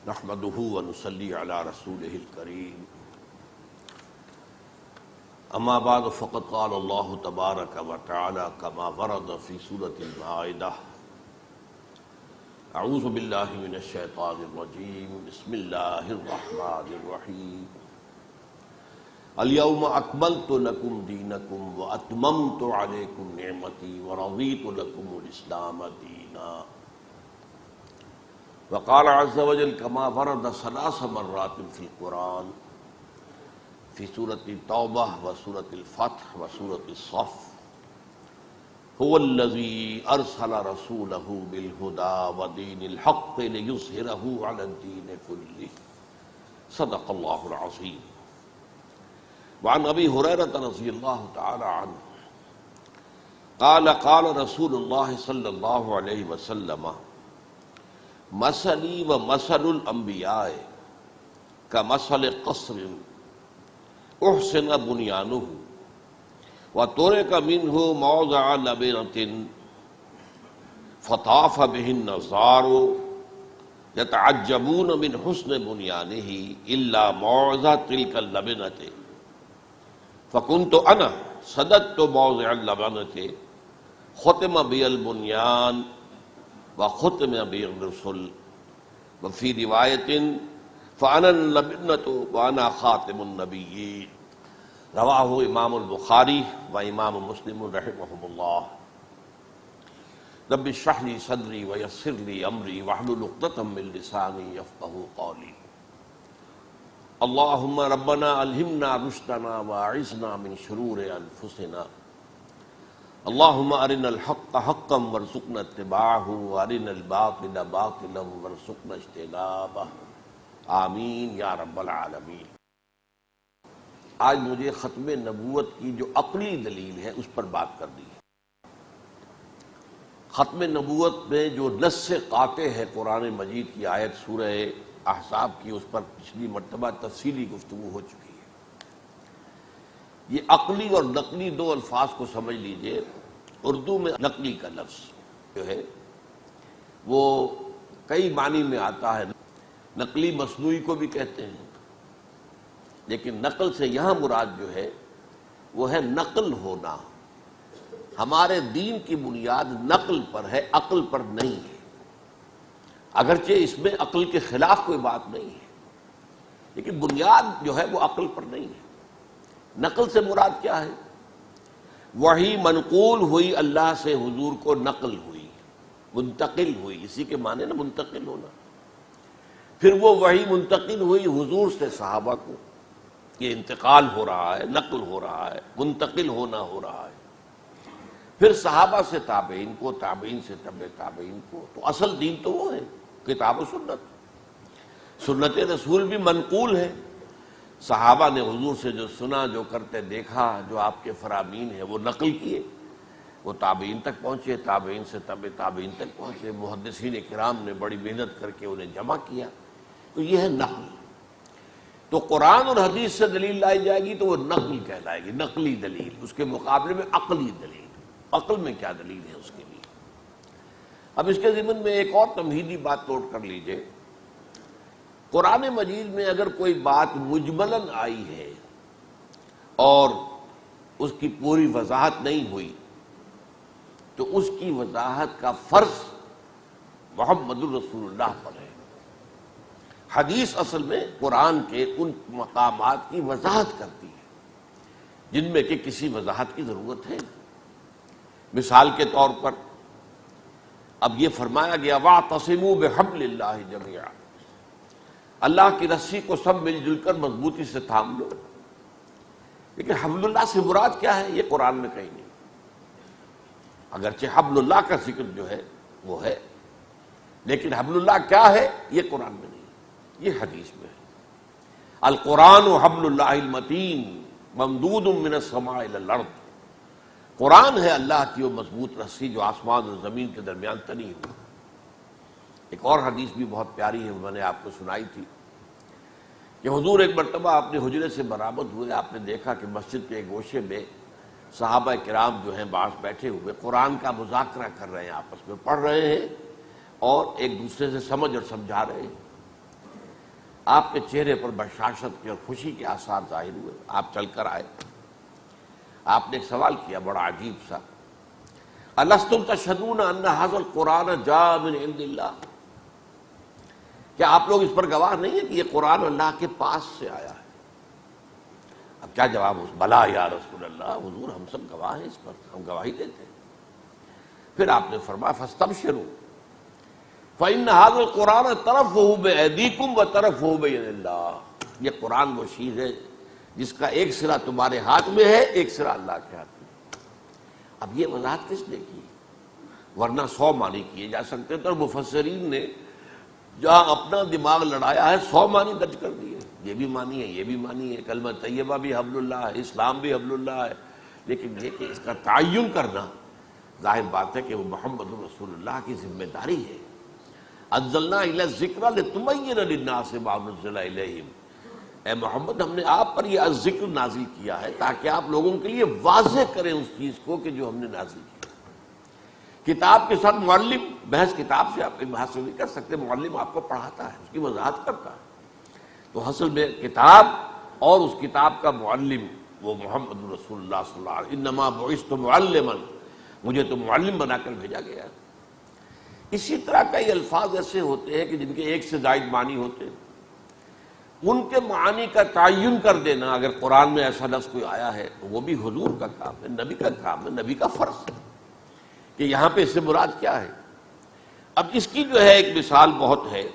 نحمده ونصلي على رسوله الكريم اما بعد فقد قال الله تبارك وتعالى كما ورد في سورة المائدة اعوذ بالله من الشيطان الرجيم بسم الله الرحمن الرحيم اليوم اكملت لكم دينكم واتممت عليكم نعمتي ورضيت لكم الاسلام دينا وقال عز وجل كما ورد 3 مرات في القرآن في سورة التوبة وسورة الفتح وسورة الصف هو الذي أرسل رسوله بالهدى ودين الحق ليظهره على الدين كله صدق الله العظيم. وعن أبي هريرة رضي الله تعالى عنه قال رسول الله صلى الله عليه وسلم مثلی و مثل الانبیاء کمثل قصر احسن بنیانہ وترک منہ موضع لبنۃ فطاف به النظار یتعجبون من حسن بنیانہ الا موضع تلک اللبنۃ فکنت انا سددت موضع اللبنۃ ختم بی البنیان وختم بی الرسل وفی روایت فانا اللبنۃ وانا خاتم النبیین رواہ امام البخاری و امام مسلم رحمہم اللہ. رب اشرح لی صدری ویسر لی امری واحلل عقدۃ من لسانی یفقہوا قولی. اللہم ربنا الہمنا رشدنا واعذنا من شرور انفسنا. اللہم ارنا الحق حقا وارزقنا اتباعہ وارنا الباطل باطلا وارزقنا اجتنابہ آمین یا رب العالمین. آج مجھے ختم نبوت کی جو عقلی دلیل ہے اس پر بات کرنی ہے. ختم نبوت میں جو نص قاطع ہے قرآن مجید کی آیت سورہ احزاب کی، اس پر پچھلی مرتبہ تفصیلی گفتگو ہو چکی ہے. یہ عقلی اور نقلی دو الفاظ کو سمجھ لیجئے. اردو میں نقلی کا لفظ جو ہے وہ کئی معنی میں آتا ہے. نقلی مصنوعی کو بھی کہتے ہیں، لیکن نقل سے یہاں مراد جو ہے وہ ہے نقل ہونا. ہمارے دین کی بنیاد نقل پر ہے، عقل پر نہیں ہے. اگرچہ اس میں عقل کے خلاف کوئی بات نہیں ہے، لیکن بنیاد جو ہے وہ عقل پر نہیں ہے. نقل سے مراد کیا ہے؟ وحی منقول ہوئی اللہ سے حضور کو، نقل ہوئی، منتقل ہوئی. اسی کے معنی نا منتقل ہونا. پھر وہ وحی منتقل ہوئی حضور سے صحابہ کو. یہ انتقال ہو رہا ہے، نقل ہو رہا ہے، منتقل ہونا ہو رہا ہے. پھر صحابہ سے تابعین کو، تابعین سے تبع تابعین کو. تو اصل دین تو وہ ہے کتاب و سنت. سنت رسول بھی منقول ہے. صحابہ نے حضور سے جو سنا، جو کرتے دیکھا، جو آپ کے فرامین ہیں وہ نقل کیے، وہ تابعین تک پہنچے، تابعین سے تبع تابعین تک پہنچے. محدثین کرام نے بڑی محنت کر کے انہیں جمع کیا. تو یہ ہے نقل. تو قرآن اور حدیث سے دلیل لائی جائے گی تو وہ نقل کہلائے گی، نقلی دلیل. اس کے مقابلے میں عقلی دلیل. عقل میں کیا دلیل ہے اس کے لیے؟ اب اس کے ضمن میں ایک اور تمہیدی بات نوٹ کر لیجئے. قرآن مجید میں اگر کوئی بات مجملاً آئی ہے اور اس کی پوری وضاحت نہیں ہوئی تو اس کی وضاحت کا فرض محمد الرسول اللہ پر ہے. حدیث اصل میں قرآن کے ان مقامات کی وضاحت کرتی ہے جن میں کہ کسی وضاحت کی ضرورت ہے. مثال کے طور پر اب یہ فرمایا گیا وَاعْتَصِمُوا بِحَبْلِ اللَّهِ جَمِيعًا، اللہ کی رسی کو سب مل جل کر مضبوطی سے تھام لو. لیکن حبل اللہ سے مراد کیا ہے یہ قرآن میں کہیں نہیں. اگرچہ حبل اللہ کا ذکر جو ہے وہ ہے، لیکن حبل اللہ کیا ہے یہ قرآن میں نہیں، یہ حدیث میں ہے. القرآن حبل اللہ المتین ممدود من السماء الی الارض. قرآن ہے اللہ کی وہ مضبوط رسی جو آسمان اور زمین کے درمیان تنی ہوئی. ایک اور حدیث بھی بہت پیاری ہے، میں نے آپ کو سنائی تھی کہ حضور ایک مرتبہ اپنے حجرے سے برآمد ہوئے. آپ نے دیکھا کہ مسجد کے ایک گوشے میں صحابہ کرام جو ہیں باہر بیٹھے ہوئے قرآن کا مذاکرہ کر رہے ہیں، آپس میں پڑھ رہے ہیں اور ایک دوسرے سے سمجھ اور سمجھا رہے ہیں. آپ کے چہرے پر بشاشت کے اور خوشی کے آثار ظاہر ہوئے، آپ چل کر آئے، آپ نے ایک سوال کیا بڑا عجیب سا، الستم تشہدون ان ھذا القرآن جاء من عند اللہ، کیا آپ لوگ اس پر گواہ نہیں ہیں کہ یہ قرآن اللہ کے پاس سے آیا ہے؟ اب کیا جواب؟ بلا یا رسول اللہ، حضور ہم سب گواہ ہیں اس پر، ہم گواہی دیتے ہیں۔ پھر آپ نے فرمایا فاستبشروا فإن هذا القرآن طرفه بأيديكم وطرفه بيد اللہ، یہ قرآن وہ چیز ہے جس کا ایک سرا تمہارے ہاتھ میں ہے، ایک سرا اللہ کے ہاتھ میں۔ اب یہ وضاحت کس نے کی؟ ورنہ 100 معنی کیے جا سکتے تھے، اور مفسرین نے جہاں اپنا دماغ لڑایا ہے 100 معنی درج کر دیے، یہ بھی معنی ہے، یہ بھی معنی ہے، کلمہ طیبہ بھی حبل اللہ ہے، اسلام بھی حبل اللہ ہے، لیکن یہ کہ اس کا تعین کرنا ظاہر بات ہے کہ وہ محمد رسول اللہ کی ذمہ داری ہے۔ انزلنا الی الذکر لتبین للناس ما نزل الیہم، اے محمد ہم نے آپ پر یہ ذکر نازل کیا ہے تاکہ آپ لوگوں کے لیے واضح کریں اس چیز کو کہ جو ہم نے نازل کیا۔ کتاب کے ساتھ معلم، بحث کتاب سے آپ بحث نہیں کر سکتے، معلم آپ کو پڑھاتا ہے، اس کی وضاحت کرتا ہے، تو اصل میں کتاب اور اس کتاب کا معلم وہ محمد رسول اللہ صلی اللہ علیہ وسلم، انما بعثت معلما، مجھے تو معلم بنا کر بھیجا گیا ہے۔ اسی طرح کئی الفاظ ایسے ہوتے ہیں کہ جن کے ایک سے زائد معنی ہوتے ہیں، ان کے معانی کا تعین کر دینا، اگر قرآن میں ایسا لفظ کوئی آیا ہے تو وہ بھی حضور کا کام ہے، نبی کا کام ہے، نبی کا فرض ہے کہ یہاں پہ اس سے مراد کیا ہے۔ اب اس کی جو ہے ایک مثال بہت ہے،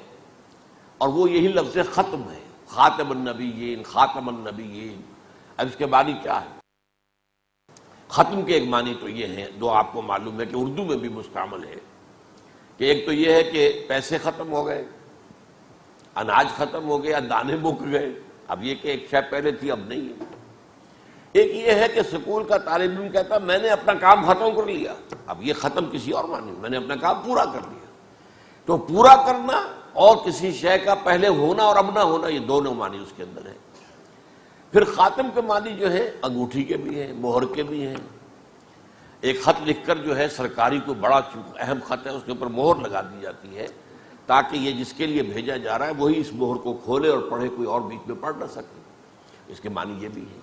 اور وہ یہی لفظ ختم ہے، خاتم النبیین، خاتم النبیین۔ اب اس کے معنی کیا ہے؟ ختم کے ایک معنی تو یہ ہیں جو آپ کو معلوم ہے کہ اردو میں بھی مستعمل ہے، کہ ایک تو یہ ہے کہ پیسے ختم ہو گئے، اناج ختم ہو گیا، دانے مک گئے، اب یہ کہ ایک شے پہلے تھی اب نہیں ہے۔ ایک یہ ہے کہ اسکول کا طالب علم کہتا میں نے اپنا کام ختم کر لیا، اب یہ ختم کسی اور معنی، میں نے اپنا کام پورا کر لیا۔ تو پورا کرنا اور کسی شے کا پہلے ہونا اور اب نہ ہونا، یہ دونوں معنی اس کے اندر ہے۔ پھر خاتم کے معنی جو ہے انگوٹھی کے بھی ہیں، مہر کے بھی ہیں۔ ایک خط لکھ کر جو ہے سرکاری کو بڑا اہم خط ہے، اس کے اوپر مہر لگا دی جاتی ہے تاکہ یہ جس کے لیے بھیجا جا رہا ہے وہی اس مہر کو کھولے اور پڑھے، کوئی اور بیچ میں پڑھ نہ سکے، اس کے معنی یہ بھی ہے۔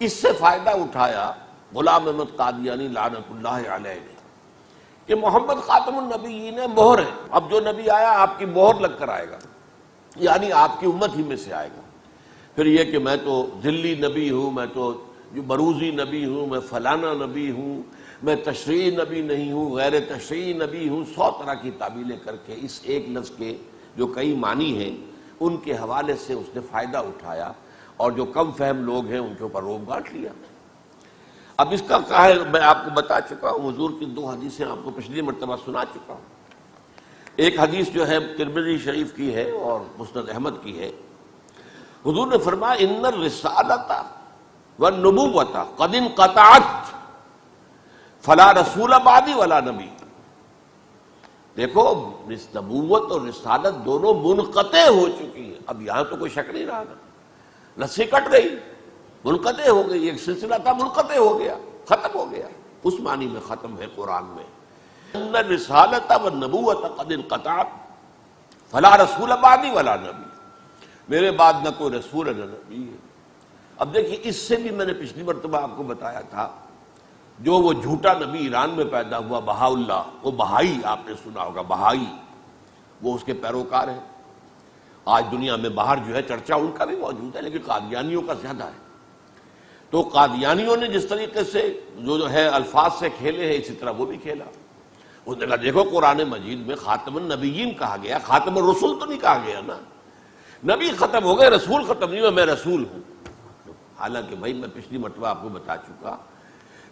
اس سے فائدہ اٹھایا غلام احمد قادیانی لعنت اللہ علیہ نے کہ محمد خاتم النبیین ہے، مہر ہے، اب جو نبی آیا آپ کی مہر لگ کر آئے گا، یعنی آپ کی امت ہی میں سے آئے گا۔ پھر یہ کہ میں تو ذلی نبی ہوں، میں تو جو بروزی نبی ہوں، میں فلانا نبی ہوں، میں تشریعی نبی نہیں ہوں، غیر تشریعی نبی ہوں، 100 طرح کی تعبیریں کر کے اس ایک لفظ کے جو کئی معنی ہیں ان کے حوالے سے اس نے فائدہ اٹھایا، اور جو کم فہم لوگ ہیں ان کے اوپر روب گانٹ لیا۔ اب اس کا کہا ہے، میں آپ کو بتا چکا ہوں، حضور کی 2 حدیثیں آپ کو پچھلی مرتبہ سنا چکا ہوں۔ ایک حدیث جو ہے ترمذی شریف کی ہے اور مسند احمد کی ہے، حضور نے فرمایا ان الرسالۃ والنبوۃ قد انقطعت فلا رسول بعدی ولا نبی۔ دیکھو نبوت اور رسالت دونوں منقطع ہو چکی ہیں، اب یہاں تو کوئی شک نہیں رہا نا، رسی کٹ گئی، منقطع ہو گئی، ایک سلسلہ تھا منقطع ہو گیا، ختم ہو گیا، اس معنی میں ختم ہے قرآن میں۔ ان الرسالۃ والنبوۃ قد انقطعت فلا رسول بعدی ولا نبی، میرے بعد نہ کوئی رسول نہ نبی ہے۔ اب دیکھیے اس سے بھی میں نے پچھلی مرتبہ آپ کو بتایا تھا، جو وہ جھوٹا نبی ایران میں پیدا ہوا بہاء اللہ، وہ بہائی آپ نے سنا ہوگا، بہائی وہ اس کے پیروکار ہیں۔ آج دنیا میں باہر جو ہے چرچا ان کا بھی موجود ہے، لیکن قادیانیوں کا زیادہ ہے۔ تو قادیانیوں نے جس طریقے سے جو ہے الفاظ سے کھیلے ہیں، اسی طرح وہ بھی کھیلا۔ اس نے کہا دیکھو قرآن مجید میں خاتم النبیین کہا گیا، خاتم الرسول تو نہیں کہا گیا نا، نبی ختم ہو گئے، رسول ختم نہیں ہوا، میں رسول ہوں۔ حالانکہ بھائی میں پچھلی مرتبہ آپ کو بتا چکا،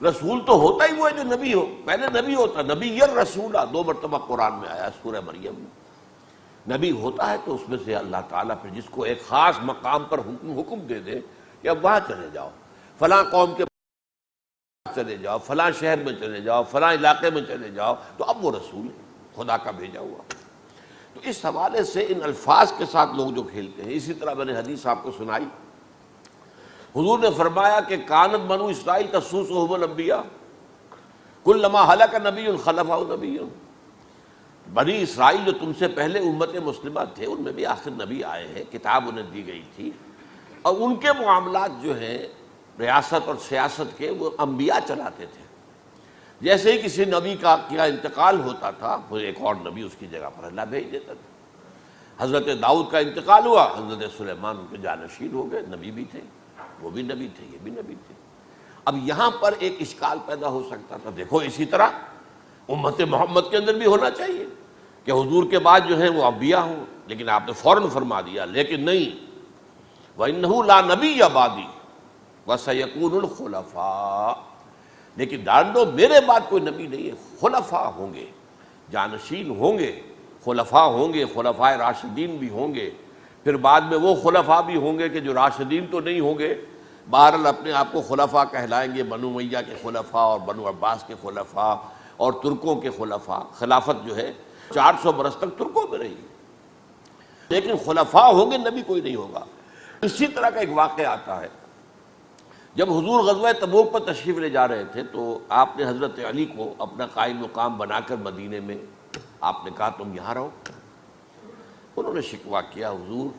رسول تو ہوتا ہی وہ ہے جو نبی ہو، پہلے نبی ہوتا، نبی الرسول 2 مرتبہ قرآن میں آیا سورہ مریم میں۔ نبی ہوتا ہے تو اس میں سے اللہ تعالیٰ پھر جس کو ایک خاص مقام پر حکم دے دے کہ اب وہاں چلے جاؤ، فلاں قوم کے چلے جاؤ، فلاں شہر میں چلے جاؤ، فلاں علاقے میں چلے جاؤ، تو اب وہ رسول ہے، خدا کا بھیجا ہوا۔ تو اس حوالے سے ان الفاظ کے ساتھ لوگ جو کھیلتے ہیں، اسی طرح میں نے حدیث آپ کو سنائی، حضور نے فرمایا کہ کانت بنو اسرائیل تسوسهم الانبیاء کلما ہلک نبی خلفہ نبی، بنی اسرائیل جو تم سے پہلے امت مسلمہ تھے ان میں بھی آخر نبی آئے ہیں، کتاب انہیں دی گئی تھی، اور ان کے معاملات جو ہیں ریاست اور سیاست کے وہ انبیاء چلاتے تھے۔ جیسے ہی کسی نبی کا انتقال ہوتا تھا وہ ایک اور نبی اس کی جگہ پر اللہ بھیج دیتا تھا۔ حضرت داؤد کا انتقال ہوا، حضرت سلیمان ان کے جانشین ہو گئے، نبی بھی تھے، وہ بھی نبی تھے، یہ بھی نبی تھے۔ اب یہاں پر ایک اشکال پیدا ہو سکتا تھا، دیکھو اسی طرح امت محمد کے اندر بھی ہونا چاہیے کہ حضور کے بعد جو ہیں وہ انبیاء ہوں، لیکن آپ نے فوراً فرما دیا لیکن نہیں، وَإِنَّهُ لَا نَبِيَّ بَعْدِي وَسَيَكُونُ الْخُلَفَاءُ، لیکن جان دو میرے بعد کوئی نبی نہیں ہے، خلفاء ہوں گے، جانشین ہوں گے، خلفاء ہوں گے، خلفاء راشدین بھی ہوں گے، پھر بعد میں وہ خلفاء بھی ہوں گے کہ جو راشدین تو نہیں ہوں گے، بہرحال اپنے آپ کو خلفاء کہلائیں گے، بنو امیہ کے خلفاء اور بنو عباس کے خلفاء اور ترکوں کے خلفاء۔ خلافت جو ہے 400 برس تک ترکوں میں رہی، لیکن خلفاء ہوں گے، نبی کوئی نہیں ہوگا۔ اسی طرح کا ایک واقعہ آتا ہے، جب حضور غزوہ تبوک پر تشریف لے جا رہے تھے تو آپ نے حضرت علی کو اپنا قائم مقام بنا کر مدینے میں آپ نے کہا تم یہاں رہو۔ انہوں نے شکوہ کیا، حضور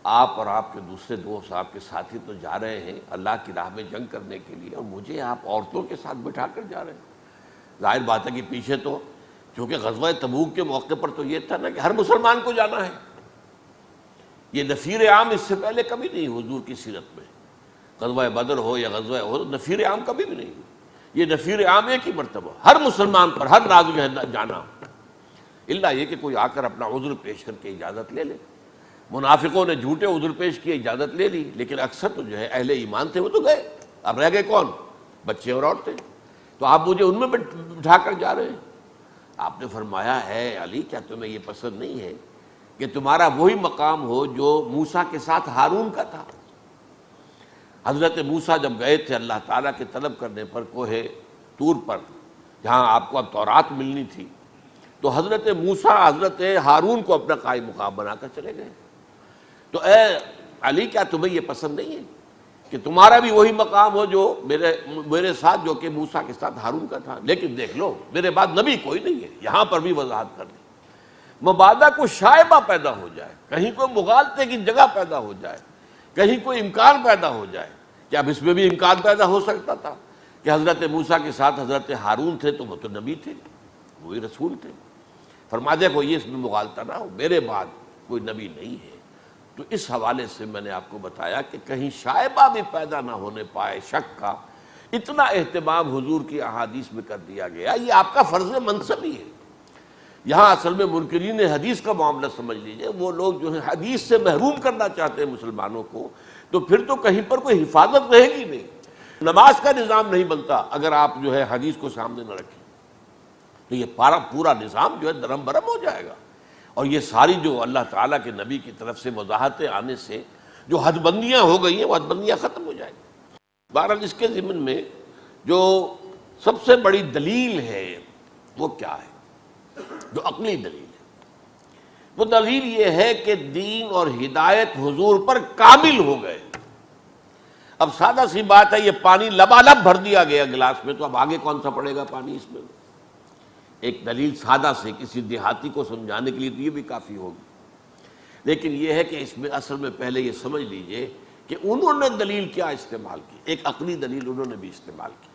آپ اور آپ کے دوسرے دوست، آپ کے ساتھی تو جا رہے ہیں اللہ کی راہ میں جنگ کرنے کے لیے، اور مجھے آپ عورتوں کے ساتھ بٹھا کر جا رہے ہیں۔ ظاہر بات ہے کہ پیچھے تو چونکہ غزوہ تبوک کے موقع پر تو یہ تھا نا کہ ہر مسلمان کو جانا ہے، یہ نفیر عام اس سے پہلے کبھی نہیں حضور کی سیرت میں، غزوہ بدر ہو یا غزوہ ہو، نفیر عام کبھی بھی نہیں، یہ نفیر عام ایک ہی مرتبہ ہر مسلمان پر، ہر نازک ہے جانا، الا یہ کہ کوئی آ کر اپنا عذر پیش کر کے اجازت لے لے۔ منافقوں نے جھوٹے عذر پیش کیے، اجازت لے لی، لیکن اکثر تو جو ہے اہل ایمان تھے وہ تو گئے، اب رہ گئے کون؟ بچے اور عورتیں، تو آپ مجھے ان میں بٹھا کر جا رہے ہیں۔ آپ نے فرمایا ہے علی کیا تمہیں یہ پسند نہیں ہے کہ تمہارا وہی مقام ہو جو موسیٰ کے ساتھ ہارون کا تھا؟ حضرت موسیٰ جب گئے تھے اللہ تعالیٰ کے طلب کرنے پر کوہ طور پر، جہاں آپ کو اب تورات ملنی تھی، تو حضرت موسیٰ حضرت ہارون کو اپنا قائم مقام بنا کر چلے گئے۔ تو اے علی کیا تمہیں یہ پسند نہیں ہے کہ تمہارا بھی وہی مقام ہو جو میرے ساتھ، جو کہ موسیٰ کے ساتھ ہارون کا تھا؟ لیکن دیکھ لو میرے بعد نبی کوئی نہیں ہے، یہاں پر بھی وضاحت کر دی، مبادا کو شائبہ پیدا ہو جائے، کہیں کوئی مغالطے کی جگہ پیدا ہو جائے، کہیں کوئی امکان پیدا ہو جائے کہ اب اس میں بھی امکان پیدا ہو سکتا تھا کہ حضرت موسیٰ کے ساتھ حضرت ہارون تھے تو وہ تو نبی تھے، وہی رسول تھے۔ فرما دے کوئی اس میں مغالطہ نہ ہو، میرے بعد کوئی نبی نہیں ہے۔ تو اس حوالے سے میں نے آپ کو بتایا کہ کہیں شائبہ بھی پیدا نہ ہونے پائے شک کا، اتنا اہتمام حضور کی احادیث میں کر دیا گیا۔ یہ آپ کا فرض منصب ہی ہے۔ یہاں اصل میں منکرین حدیث کا معاملہ سمجھ لیجئے، وہ لوگ جو ہیں حدیث سے محروم کرنا چاہتے ہیں مسلمانوں کو، تو پھر تو کہیں پر کوئی حفاظت رہے گی نہیں، نماز کا نظام نہیں بنتا اگر آپ جو ہے حدیث کو سامنے نہ رکھیں، تو یہ پورا نظام جو ہے درم برم ہو جائے گا، اور یہ ساری جو اللہ تعالیٰ کے نبی کی طرف سے وضاحتیں آنے سے جو حد بندیاں ہو گئی ہیں وہ حد بندیاں ختم ہو جائیں گی۔ بہرحال اس کے ضمن میں جو سب سے بڑی دلیل ہے وہ کیا ہے، جو عقلی دلیل ہے، وہ دلیل یہ ہے کہ دین اور ہدایت حضور پر کامل ہو گئے۔ اب سادہ سی بات ہے، یہ پانی لبالب بھر دیا گیا گلاس میں، تو اب آگے کون سا پڑے گا پانی اس میں؟ ایک دلیل سادہ سے کسی دیہاتی کو سمجھانے کے لیے تو یہ بھی کافی ہوگی، لیکن یہ ہے کہ اس میں اصل میں پہلے یہ سمجھ لیجئے کہ انہوں نے دلیل کیا استعمال کی، ایک عقلی دلیل انہوں نے بھی استعمال کی۔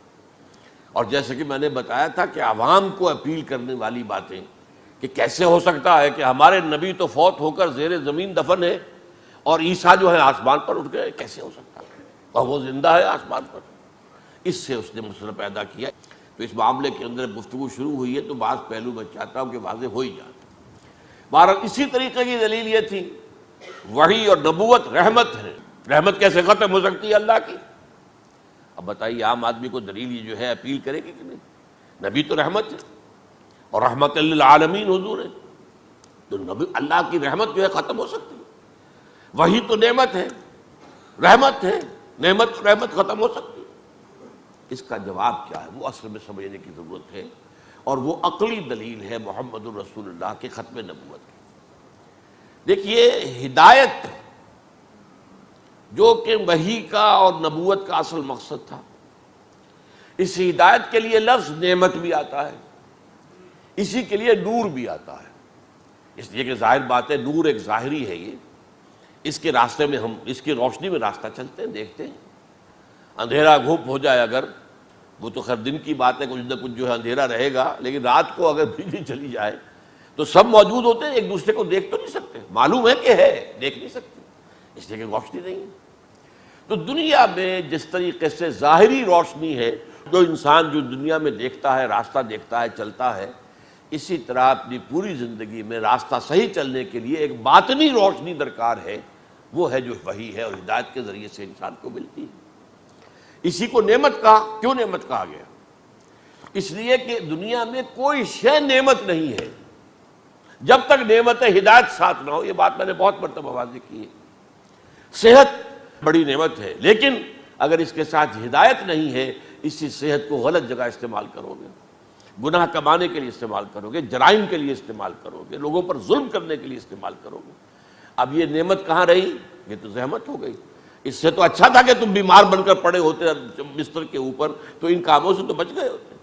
اور جیسے کہ میں نے بتایا تھا کہ عوام کو اپیل کرنے والی باتیں کہ کیسے ہو سکتا ہے کہ ہمارے نبی تو فوت ہو کر زیر زمین دفن ہے اور عیسیٰ جو ہے آسمان پر اٹھ گئے، کیسے ہو سکتا ہے، اور وہ زندہ ہے آسمان پر؟ اس سے اس نے مسئلہ پیدا کیا۔ تو اس معاملے کے اندر گفتگو شروع ہوئی ہے تو بعض پہلو میں چاہتا ہوں کہ واضح ہو ہی جائے۔ بہرحال اسی طریقے کی دلیل یہ تھی، وحی اور نبوت رحمت ہے، رحمت کیسے ختم ہو سکتی ہے اللہ کی؟ اب بتائیے عام آدمی کو دلیل یہ جو ہے اپیل کرے گی کہ نہیں؟ نبی تو رحمت ہے اور رحمت للعالمین حضور ہے، تو نبی اللہ کی رحمت جو ہے ختم ہو سکتی ہے؟ وہی تو نعمت ہے، رحمت ہے، رحمت ختم ہو سکتی ہے؟ اس کا جواب کیا ہے وہ اصل میں سمجھنے کی ضرورت ہے، اور وہ عقلی دلیل ہے محمد الرسول اللہ کے ختم نبوت کی۔ دیکھیے ہدایت جو کہ وحی کا اور نبوت کا اصل مقصد تھا، اس ہدایت کے لیے لفظ نعمت بھی آتا ہے، اسی کے لیے نور بھی آتا ہے، اس لیے کہ ظاہر بات ہے نور ایک ظاہری ہے، یہ اس کے راستے میں ہم اس کی روشنی میں راستہ چلتے ہیں، دیکھتے ہیں۔ اندھیرا گھوپ ہو جائے اگر، وہ تو خیر دن کی بات ہے، کچھ نہ کچھ جو ہے اندھیرا رہے گا، لیکن رات کو اگر بجلی چلی جائے تو سب موجود ہوتے ہیں، ایک دوسرے کو دیکھ تو نہیں سکتے، معلوم ہے کہ ہے، دیکھ نہیں سکتے، اس لیے کہ روشنی نہیں ہے۔ تو دنیا میں جس طریقے سے ظاہری روشنی ہے، جو انسان جو دنیا میں دیکھتا ہے، راستہ دیکھتا ہے، چلتا ہے، اسی طرح اپنی پوری زندگی میں راستہ صحیح چلنے کے لیے ایک باطنی روشنی درکار ہے، وہ ہے جو وحی ہے اور ہدایت کے ذریعے سے انسان کو ملتی ہے۔ اسی کو نعمت کہا، کیوں نعمت کہا گیا؟ اس لیے کہ دنیا میں کوئی شے نعمت نہیں ہے جب تک نعمت ہدایت ساتھ نہ ہو، یہ بات میں نے بہت مرتبہ واضح کی ہے۔ صحت بڑی نعمت ہے، لیکن اگر اس کے ساتھ ہدایت نہیں ہے، اسی صحت کو غلط جگہ استعمال کرو گے، گناہ کمانے کے لیے استعمال کرو گے، جرائم کے لیے استعمال کرو گے، لوگوں پر ظلم کرنے کے لیے استعمال کرو گے، اب یہ نعمت کہاں رہی؟ یہ تو زحمت ہو گئی۔ اس سے تو اچھا تھا کہ تم بیمار بن کر پڑے ہوتے بستر کے اوپر، تو ان کاموں سے تو بچ گئے ہوتے۔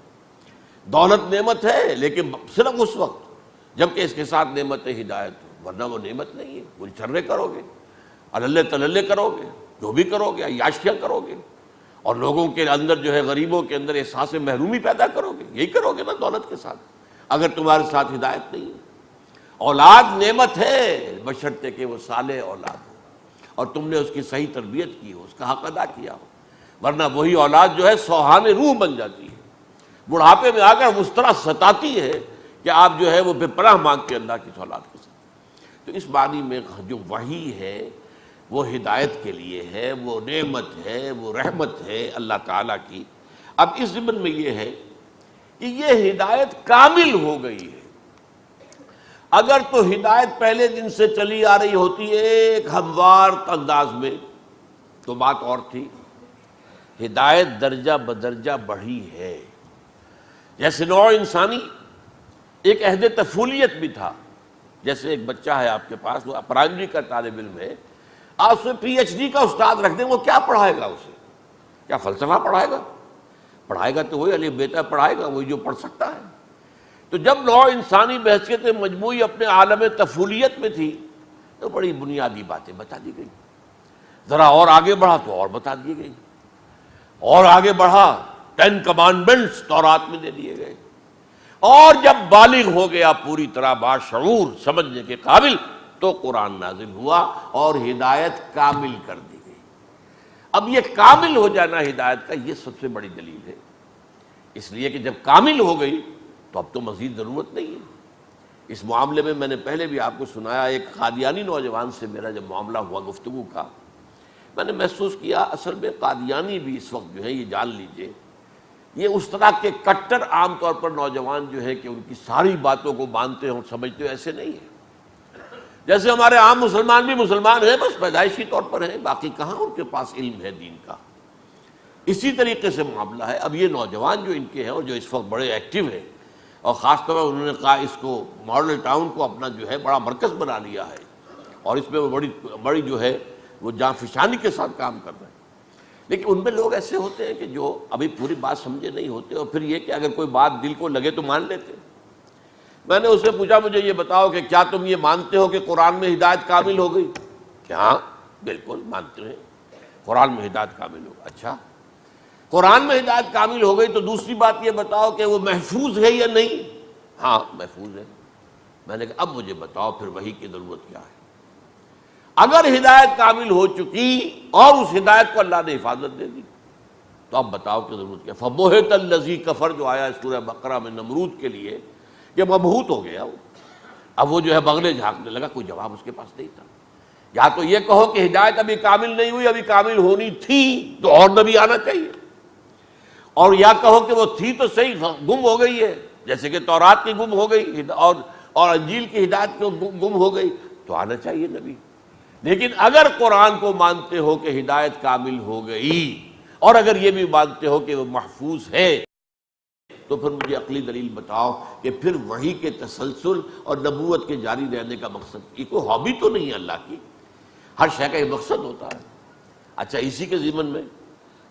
دولت نعمت ہے، لیکن صرف اس وقت جبکہ اس کے ساتھ نعمت ہدایت ہو، ورنہ وہ نعمت نہیں ہے۔ وہ چھرے کرو گے، اللہ تللے کرو گے، جو بھی کرو گے، عیاشیاں کرو گے، اور لوگوں کے اندر جو ہے غریبوں کے اندر احساس محرومی پیدا کرو گے، یہی کرو گے نا دولت کے ساتھ، اگر تمہارے ساتھ ہدایت نہیں ہے۔ اولاد نعمت ہے بشرطے کہ وہ صالح اولاد ہو اور تم نے اس کی صحیح تربیت کی ہو، اس کا حق ادا کیا ہو، ورنہ وہی اولاد جو ہے سوہان روح بن جاتی ہے، بڑھاپے میں آ کر اس طرح ستاتی ہے کہ آپ جو ہے وہ بے پناہ مانگتے اللہ کی اولاد کے ساتھ۔ تو اس معنی میں جو وحی ہے وہ ہدایت کے لیے ہے، وہ نعمت ہے، وہ رحمت ہے اللہ تعالیٰ کی۔ اب اس ضمن میں یہ ہے کہ یہ ہدایت کامل ہو گئی ہے۔ اگر تو ہدایت پہلے دن سے چلی آ رہی ہوتی ایک ہموار انداز میں تو بات اور تھی، ہدایت درجہ بدرجہ بڑھی ہے۔ جیسے نوع انسانی ایک عہد طفولیت بھی تھا، جیسے ایک بچہ ہے آپ کے پاس، وہ پرائمری کا طالب علم ہے، آپ اسے پی ایچ ڈی کا استاد رکھ دیں، وہ کیا پڑھائے گا؟ اسے کیا فلسفہ پڑھائے گا؟ پڑھائے گا تو وہی الف بیتا پڑھائے گا، وہی جو پڑھ سکتا ہے۔ تو جب نوع انسانی بحیثیت مجموعی اپنے عالم طفولیت میں تھی تو بڑی بنیادی باتیں بتا دی گئی، ذرا اور آگے بڑھا تو اور بتا دی گئی، اور آگے بڑھا 10 کمانڈمنٹس تورات میں دے دیے گئے، اور جب بالغ ہو گیا پوری طرح باشعور سمجھنے کے قابل تو قرآن نازل ہوا اور ہدایت کامل کر دی گئی۔ اب یہ کامل ہو جانا ہدایت کا یہ سب سے بڑی دلیل ہے، اس لیے کہ جب کامل ہو گئی تو اب تو مزید ضرورت نہیں ہے۔ اس معاملے میں نے پہلے بھی آپ کو سنایا، ایک قادیانی نوجوان سے میرا جب معاملہ ہوا گفتگو کا، میں نے محسوس کیا اصل میں قادیانی بھی اس وقت جو ہے، یہ جان لیجئے، یہ اس طرح کے کٹر عام طور پر نوجوان جو ہے کہ ان کی ساری باتوں کو مانتے ہوں سمجھتے ہوں، ایسے نہیں ہیں۔ جیسے ہمارے عام مسلمان بھی مسلمان ہیں، بس پیدائشی طور پر ہیں، باقی کہاں ان کے پاس علم ہے دین کا۔ اسی طریقے سے معاملہ ہے۔ اب یہ نوجوان جو ان کے ہیں اور جو اس وقت بڑے ایکٹیو ہیں، اور خاص طور پر انہوں نے کہا اس کو ماڈل ٹاؤن کو اپنا جو ہے بڑا مرکز بنا لیا ہے، اور اس میں وہ بڑی جو ہے وہ جانفشانی کے ساتھ کام کر رہے ہیں۔ لیکن ان میں لوگ ایسے ہوتے ہیں کہ جو ابھی پوری بات سمجھے نہیں ہوتے، اور پھر یہ کہ اگر کوئی بات دل کو لگے تو مان لیتے۔ میں نے اس سے پوچھا مجھے یہ بتاؤ کہ کیا تم یہ مانتے ہو کہ قرآن میں ہدایت کامل ہو گئی؟ کہ ہاں بالکل مانتے ہیں، قرآن میں ہدایت کامل ہو۔ اچھا، قرآن میں ہدایت کامل ہو گئی تو دوسری بات یہ بتاؤ کہ وہ محفوظ ہے یا نہیں؟ ہاں محفوظ ہے۔ میں نے کہا اب مجھے بتاؤ پھر وحی کی ضرورت کیا ہے؟ اگر ہدایت کامل ہو چکی اور اس ہدایت کو اللہ نے حفاظت دے دی تو اب بتاؤ کہ ضرورت کیا؟ فَبُہِتَ الَّذِي كَفَرَ جو آیا سورہ بقرہ میں نمرود کے لیے، یہ مبہوت ہو گیا وہ، اب وہ جو ہے بغلے جھانکنے لگا، کوئی جواب اس کے پاس نہیں تھا۔ یا تو یہ کہو کہ ہدایت ابھی کامل نہیں ہوئی، ابھی کامل ہونی تھی تو اور نبی آنا چاہیے، اور یا کہو کہ وہ تھی تو صحیح گم ہو گئی ہے، جیسے کہ تورات کی گم ہو گئی اور انجیل کی ہدایت کو گم ہو گئی تو آنا چاہیے نبی۔ لیکن اگر قرآن کو مانتے ہو کہ ہدایت کامل ہو گئی اور اگر یہ بھی مانتے ہو کہ وہ محفوظ ہے تو پھر مجھے عقلی دلیل بتاؤ کہ پھر وحی کے تسلسل اور نبوت کے جاری رہنے کا مقصد یہ کوئی ہابی تو نہیں ہے اللہ کی، ہر شے کا یہ مقصد ہوتا ہے۔ اچھا، اسی کے ضمن میں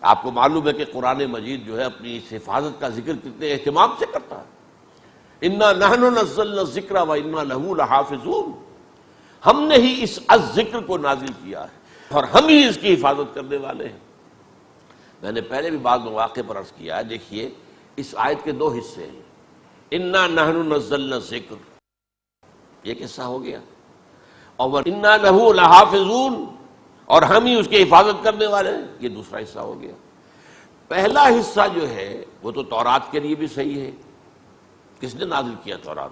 آپ کو معلوم ہے کہ قرآن مجید جو ہے اپنی اس حفاظت کا ذکر کتنے اہتمام سے کرتا ہے۔ انا نحن نزلنا الذکر و انا لہ لحافظون، ہم نے ہی اس الذکر کو نازل کیا ہے اور ہم ہی اس کی حفاظت کرنے والے ہیں۔ میں نے پہلے بھی بعض مواقع پر عرض کیا ہے، دیکھیے اس آیت کے دو حصے ہیں، انا نحن نزلنا الذکر ایک حصہ ہو گیا، اور انا لہ لحافظون اور ہم ہی اس کی حفاظت کرنے والے ہیں، یہ دوسرا حصہ ہو گیا۔ پہلا حصہ جو ہے وہ تو تورات کے لیے بھی صحیح ہے۔ کس نے نازل کیا تورات؟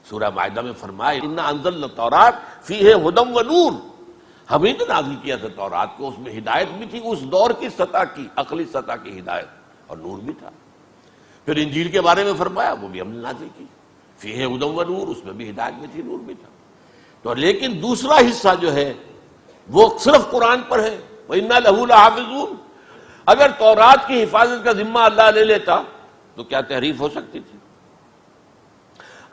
سورہ مائدہ میں فرمایا انا انزلنا التوراۃ فیہ ھدی و نور، ہم ہی نے نازل کیا تھا تورات کو، اس میں ہدایت بھی تھی، اس دور کی سطح کی عقلی سطح کی ہدایت، اور نور بھی تھا۔ پھر انجیل کے بارے میں فرمایا وہ بھی ہم نے نازل کی، فیہ ھدی و نور، اس میں بھی ہدایت بھی تھی، نور بھی تھا۔ تو لیکن دوسرا حصہ جو ہے وہ صرف قرآن پر ہے، وَإِنَّا لَهُ لَحَافِظُونَ۔ اگر تورات کی حفاظت کا ذمہ اللہ لے لیتا تو کیا تحریف ہو سکتی تھی؟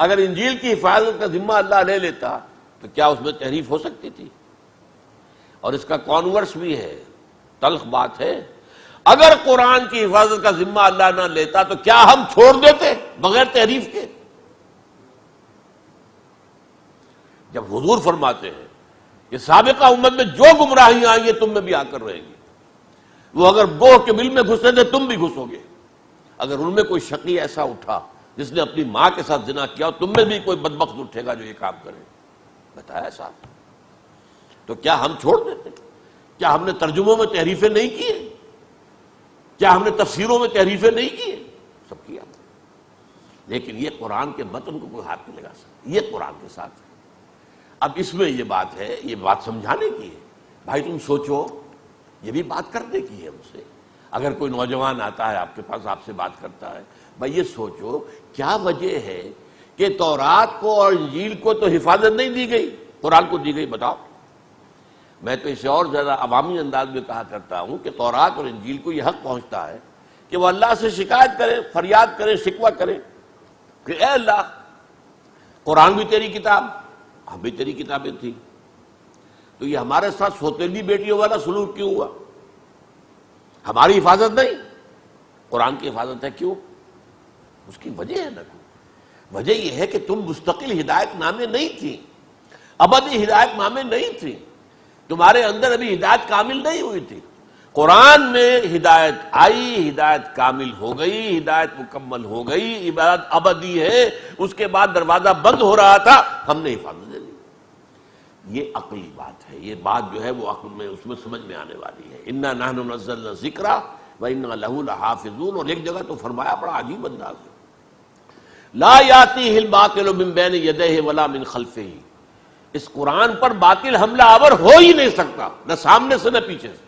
اگر انجیل کی حفاظت کا ذمہ اللہ لے لیتا تو کیا اس میں تحریف ہو سکتی تھی؟ اور اس کا کانورس بھی ہے، تلخ بات ہے، اگر قرآن کی حفاظت کا ذمہ اللہ نہ لیتا تو کیا ہم چھوڑ دیتے بغیر تحریف کے؟ جب حضور فرماتے ہیں کہ سابقہ امت میں جو گمراہیاں آئیں گی تم میں بھی آ کر رہیں گی، وہ اگر گوہ کے بل میں گھسے تھے تم بھی گھسو گے، اگر ان میں کوئی شقی ایسا اٹھا جس نے اپنی ماں کے ساتھ زنا کیا، تم میں بھی کوئی بدبخت اٹھے گا جو یہ کام کرے، بتایا صاحب۔ تو کیا ہم چھوڑ دیتے؟ کیا ہم نے ترجموں میں تحریفیں نہیں کیے؟ کیا ہم نے تفسیروں میں تحریفیں نہیں کیے؟ سب کیا، لیکن یہ قرآن کے متن کو کوئی ہاتھ نہیں لگا سکتا، یہ قرآن کے ساتھ ہے۔ اب اس میں یہ بات ہے، یہ بات سمجھانے کی ہے، بھائی تم سوچو، یہ بھی بات کرنے کی ہے ہم سے۔ اگر کوئی نوجوان آتا ہے آپ کے پاس، آپ سے بات کرتا ہے، بھائی یہ سوچو کیا وجہ ہے کہ تورات کو اور انجیل کو تو حفاظت نہیں دی گئی، قرآن کو دی گئی، بتاؤ۔ میں تو اسے اور زیادہ عوامی انداز میں کہا کرتا ہوں کہ تورات اور انجیل کو یہ حق پہنچتا ہے کہ وہ اللہ سے شکایت کرے، فریاد کرے، شکوہ کرے کہ اے اللہ، قرآن بھی تیری کتاب، ہم بھی تیری کتابیں تھیں، تو یہ ہمارے ساتھ سوتیلی بیٹیوں والا سلوک کیوں ہوا؟ ہماری حفاظت نہیں، قرآن کی حفاظت ہے، کیوں؟ اس کی وجہ ہے نا، وجہ یہ ہے کہ تم مستقل ہدایت نامے نہیں تھی، ابدی ہدایت نامے نہیں تھی، تمہارے اندر ابھی ہدایت کامل نہیں ہوئی تھی۔ قرآن میں ہدایت آئی، ہدایت کامل ہو گئی، ہدایت مکمل ہو گئی، عبادت ابدی ہے، اس کے بعد دروازہ بند ہو رہا تھا، ہم نے حفاظت دے دی۔ یہ عقلی بات ہے، یہ بات جو ہے وہ عقل میں، اس میں سمجھ میں آنے والی ہے۔ انا نحن نزلنا الذکر وانا لہ لحافظون، اور ایک جگہ تو فرمایا بڑا عجیب انداز ہے، لا یاتیہ الباطل من بین یدیہ ولا من خلفہ، اس قرآن پر باطل حملہ آور ہو ہی نہیں سکتا، نہ سامنے سے نہ پیچھے سے۔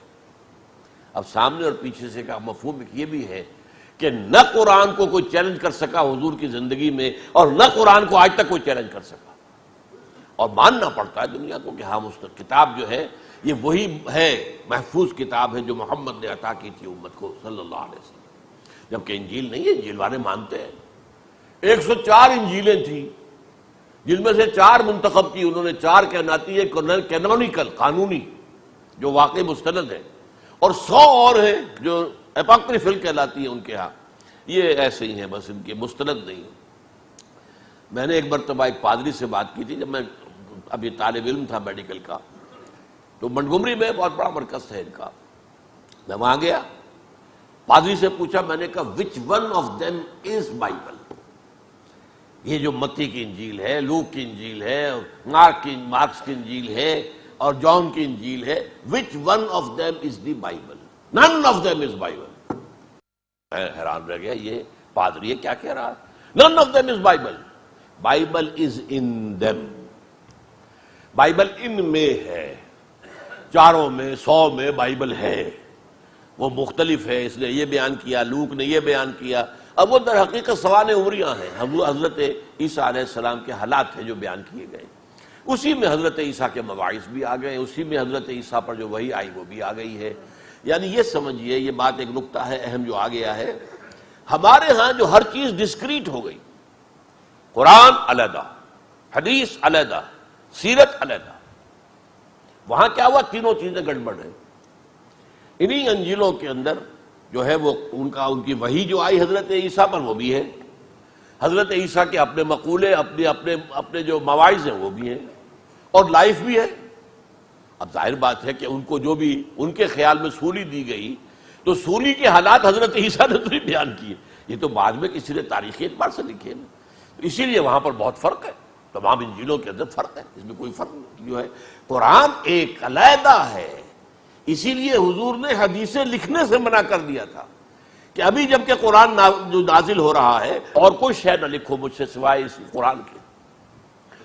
اب سامنے اور پیچھے سے کا مفہوم یہ بھی ہے کہ نہ قرآن کو کوئی چیلنج کر سکا حضور کی زندگی میں، اور نہ قرآن کو آج تک کوئی چیلنج کر سکا، اور ماننا پڑتا ہے دنیا کو کہ ہاں کتاب جو ہے یہ وہی ہے، محفوظ کتاب ہے جو محمد نے عطا کی تھی امت کو صلی اللہ علیہ وسلم، جبکہ انجیل نہیں ہے، انجیل والے مانتے ہیں 104 انجیلیں تھیں، جن میں سے 4 منتخب کی انہوں نے، 4 کہلاتی ہے کینونیکل، قانونی، جو واقعی مستند ہے، اور 100 اور ہیں جو اپاکریفل کہلاتی ہیں ان کے ہاں، یہ ایسے ہی ہیں، بس ان کے مستند نہیں ہیں۔ میں نے ایک مرتبہ ایک پادری سے بات کی تھی، جب میں ابھی طالب علم تھا میڈیکل کا، تو منٹگومری میں بہت بڑا مرکز ہے ان کا، میں وہاں گیا، پادری سے پوچھا، میں نے کہا which one of them is Bible? یہ جو متی کی انجیل ہے، لوک کی انجیل ہے، مارکس کی انجیل ہے اور جان کی انجیل ہے، which one of them is the Bible? نن آف دیم از بائبل۔ میں حیران رہ گیا، یہ پادری کیا کہہ رہا ہے؟ None of them is Bible, Bible is in them, Bible ان میں ہے، 4 میں 100 میں بائبل ہے، وہ مختلف ہے، اس نے یہ بیان کیا، لوک نے یہ بیان کیا۔ اب وہ در حقیقت سوانح عمریاں ہیں، حضرت عیسیٰ علیہ السلام کے حالات ہیں جو بیان کیے گئے، اسی میں حضرت عیسیٰ کے مواعظ بھی آ گئے، اسی میں حضرت عیسیٰ پر جو وحی آئی وہ بھی آ گئی ہے۔ یعنی یہ سمجھیے، یہ بات ایک نقطہ ہے اہم جو آ گیا ہے، ہمارے ہاں جو ہر چیز ڈسکریٹ ہو گئی، قرآن علیحدہ، حدیث علیحدہ، سیرت علیحدہ، وہاں کیا ہوا؟ تینوں چیزیں گڑبڑ ہیں۔ انہی انجیلوں کے اندر جو ہے وہ ان کی وحی جو آئی حضرت عیسیٰ پر وہ بھی ہے، حضرت عیسیٰ کے اپنے مقولے، اپنے جو مواعظ ہیں وہ بھی ہیں اور لائف بھی ہے۔ اب ظاہر بات ہے کہ ان کو جو بھی ان کے خیال میں سولی دی گئی تو سولی کے حالات حضرت عیسیٰ نے تو نہیں بیان کیے، یہ تو بعد میں کسی نے تاریخی اعتبار سے لکھے نا، تو اسی لیے وہاں پر بہت فرق ہے، تمام انجیلوں کے اندر فرق ہے، اس میں کوئی فرق نہیں جو ہے۔ قرآن ایک علیحدہ ہے، اسی لیے حضور نے حدیثیں لکھنے سے منع کر دیا تھا کہ ابھی جب کہ قرآن جو نازل ہو رہا ہے اور کوئی شے نہ لکھو مجھ سے سوائے اس قرآن کے۔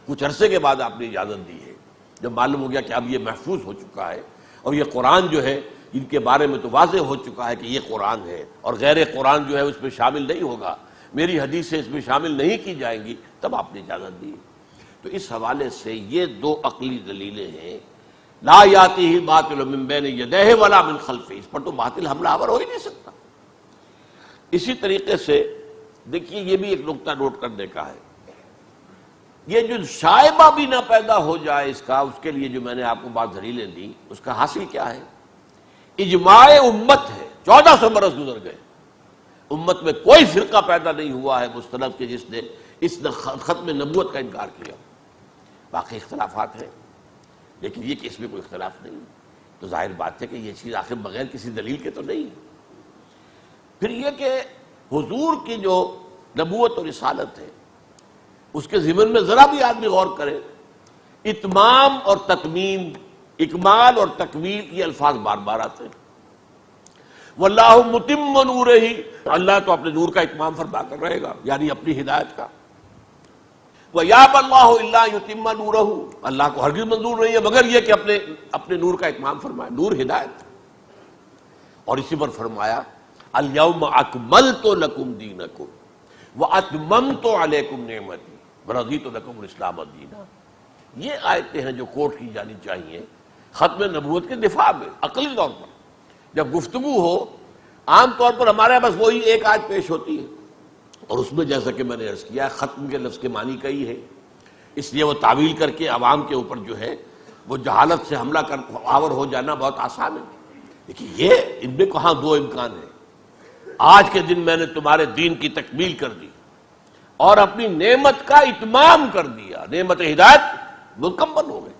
کچھ عرصے کے بعد آپ نے اجازت دی ہے، جب معلوم ہو گیا کہ اب یہ محفوظ ہو چکا ہے اور یہ قرآن جو ہے ان کے بارے میں تو واضح ہو چکا ہے کہ یہ قرآن ہے اور غیر قرآن جو ہے اس میں شامل نہیں ہوگا، میری حدیثیں اس میں شامل نہیں کی جائیں گی، تب آپ نے اجازت دی۔ تو اس حوالے سے یہ دو عقلی دلیلیں ہیں، لا یاتیہ باطل من بین یدیہ ولا من خلفہ، اس پر تو باطل حملہ آور ہو ہی نہیں سکتا۔ اسی طریقے سے دیکھیے یہ بھی ایک نقطہ نوٹ کرنے کا ہے، یہ جو شائبہ بھی نہ پیدا ہو جائے اس کا، اس کے لیے جو میں نے آپ کو بات دلیلیں دی، اس کا حاصل کیا ہے؟ اجماع امت ہے، 1400 برس گزر گئے، امت میں کوئی فرقہ پیدا نہیں ہوا ہے مستند کے جس نے اس ختم نبوت کا انکار کیا۔ باقی اختلافات ہیں لیکن یہ کہ اس میں کوئی اختلاف نہیں، تو ظاہر بات ہے کہ یہ چیز آخر بغیر کسی دلیل کے تو نہیں ہے۔ پھر یہ کہ حضور کی جو نبوت اور رسالت ہے اس کے ضمن میں ذرا بھی آدمی غور کرے، اتمام اور تتمیم، اکمال اور تکمیل، یہ الفاظ بار بار آتے ہیں۔ واللہ متم نورہ، اللہ تو اپنے نور کا اتمام فرما کر رہے گا، یعنی اپنی ہدایت کا۔ وَيَأْبَى اللَّهُ إِلَّا يُتِمَّ نُورَهُ، اللہ کو ہرگز منظور نہیں ہے مگر یہ کہ اپنے نور کا اتمام فرمائے، نور ہدایت۔ اور اسی پر فرمایا اليوم اکملت لکم دینکم واتممت علیکم نعمتی ورضیت لکم الاسلام دینا۔ یہ آیتیں ہیں جو کوٹ کی جانی چاہیے ختم نبوت کے دفاع میں۔ عقلی طور پر جب گفتگو ہو، عام طور پر ہمارے پاس وہی ایک آیت پیش ہوتی ہے اور اس میں جیسا کہ میں نے عرض کیا ختم کے لفظ کے معنی کئی ہے، اس لیے وہ تعویل کر کے عوام کے اوپر جو ہے وہ جہالت سے حملہ آور ہو جانا بہت آسان ہے۔ لیکن یہ ان میں کہاں دو امکان ہے؟ آج کے دن میں نے تمہارے دین کی تکمیل کر دی اور اپنی نعمت کا اتمام کر دیا، نعمت ہدایت مکمل ہو گئی۔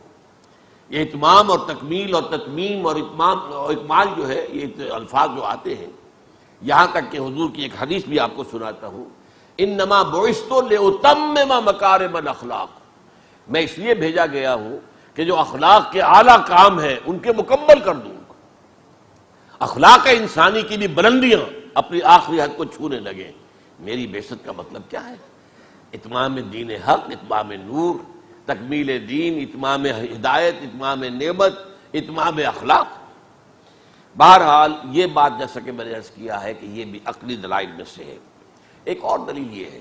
یہ اتمام اور تکمیل اور تتمیم اور اتمام اور اکمال جو ہے، یہ الفاظ جو آتے ہیں، یہاں تک کہ حضور کی ایک حدیث بھی آپ کو سناتا ہوں، انما بعثت لاتمم مکارم الاخلاق، میں اس لیے بھیجا گیا ہوں کہ جو اخلاق کے اعلیٰ کام ہیں ان کے مکمل کر دوں۔ اخلاق انسانی کی بھی بلندیاں اپنی آخری حد کو چھونے لگے۔ میری بعثت کا مطلب کیا ہے؟ اتمام دین حق، اتمام نور، تکمیل دین، اتمام ہدایت، اتمام نعمت، اتمام اخلاق۔ بہرحال یہ بات جیسا کہ میں نے عرض کیا ہے کہ یہ بھی عقلی دلائل میں سے ہے۔ ایک اور دلیل یہ ہے،